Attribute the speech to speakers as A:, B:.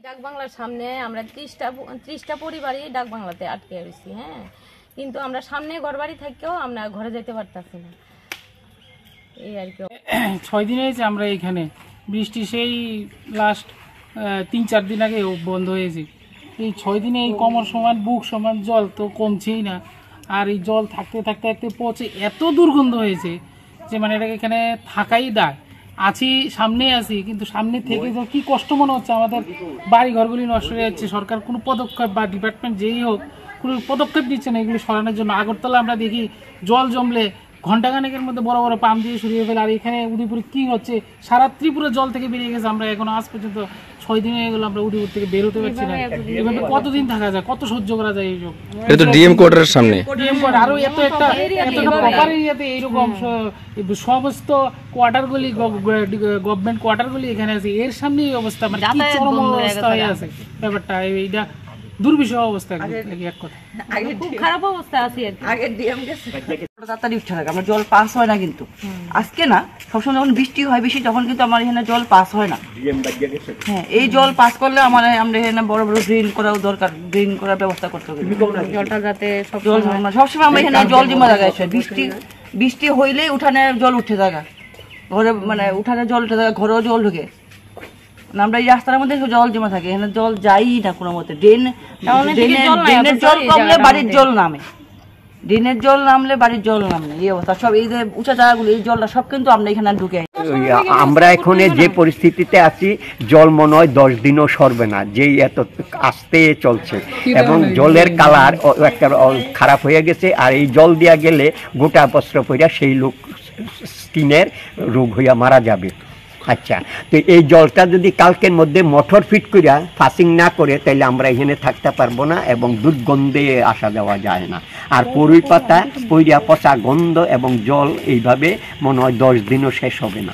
A: ডাকবাংলার সামনে আমরা 30টা পরিবারই ডাকবাংলাতে আটকে রয়েছি। হ্যাঁ, কিন্তু আমরা সামনে ঘরবাড়ি থাকেও আমরা ঘরে যেতে পারতাছি না, এই আর কি।
B: 6 দিন হয়েছে আমরা এখানে, বৃষ্টি সেই লাস্ট 3-4 দিন আগে বন্ধ হয়েছে। এই 6 দিনে এই কোমর সমান বুক সমান জল তো কমছেই না, আর এই জল থাকতে থাকতে থাকতে পচে এত দুর্গন্ধ হয়েছে যে মানে এটাকে এখানে থাকাই দায়। আছি, সামনে আছি, কিন্তু সামনে থেকে যে কী কষ্ট মনে হচ্ছে। আমাদের বাড়ি ঘরগুলি নষ্ট হয়ে যাচ্ছে, সরকার কোনো পদক্ষেপ বা ডিপার্টমেন্ট যেই হোক কোনো পদক্ষেপ দিচ্ছে না এগুলি সরানোর জন্য। আগরতলা আমরা দেখি জল জমলে ঘণ্টাখানেকের মধ্যে বড় বড় পাম্প দিয়ে সরিয়ে ফেলে, আর এখানে উদয়পুরে কী হচ্ছে, সারা ত্রিপুরা জল থেকে বেরিয়ে গেছে। আমরা এখন আজ পর্যন্ত 6 দিন হয়ে গেলো আমরা উদয়পুর থেকে বেরোতে পারছি না। এভাবে কতদিন থাকা যায়, কত সহ্য করা যায় এইসব?
C: এটা তো ডিএম কোয়ার্টারের সামনে,
B: ডিএম কোয়ার্টার আরও এত একটা প্রপার এরিয়াতে এইরকম সমস্ত কোয়ার্টারগুলি, গভর্নমেন্ট কোয়ার্টারগুলি এখানে আছে, এর সামনে এই অবস্থা, মানে কি চরম অবস্থা হয়ে আছে ব্যাপারটা। এইটা দুর্বিষহ অবস্থা, এক কথা
A: খুব খারাপ অবস্থা আছে।
D: আগের ডিএম গেছে তাড়াতাড়ি উঠে থাকে, আমরা জল পাস হয় না, কিন্তু আজকে না, সবসময় যখন বৃষ্টি হয় বেশি তখন কিন্তু আমার এখানে জল পাস হয় না। হ্যাঁ, এই জল পাস করলে আমরা এখানে বড় বড় ড্রেন করাও দরকার, ড্রেন করার ব্যবস্থা করতে হবে,
A: জলটা যাতে
D: সবসময় আমরা এখানে জল জমা জায়গায় আছে। বৃষ্টি হইলেই উঠানে জল উঠে থাকা, ঘরে মানে উঠানে জল উঠে থাকা, ঘরেও জল ঢুকে। আমরা এই রাস্তার মধ্যে জল জমা থাকে, এখানে জল যাই না কোনো মতে। ড্রেনের জল কমলে বাড়ির জল নামে, ড্রেনের জল নামলে বাড়ির জল নামে, এই অবস্থা। সব এই যে উঁচা জায়গাগুলো, এই জলটা সব কিন্তু আমরা এখানে ঢুকে।
E: আমরা এখন যে পরিস্থিতিতে আছি, জল মনে হয় 10 দিনও সরবে না, যেই এত আস্তে চলছে, এবং জলের কালার একটা খারাপ হয়ে গেছে। আর এই জল দেওয়া গেলে গোটা বস্ত্র পইরা সেই লোক স্কিনের রোগ হইয়া মারা যাবে। আচ্ছা, তো এই জলটা যদি কালকের মধ্যে মোটর ফিট করিয়া ফাসিং না করে, তাহলে আমরা এখানে থাকতে পারবো না, এবং দুর্গন্ধে আসা যাওয়া যায় না। আর পরুই পাতা পইরা পচা গন্ধ এবং জল, এইভাবে মনে হয় 10 দিনও শেষ হবে না।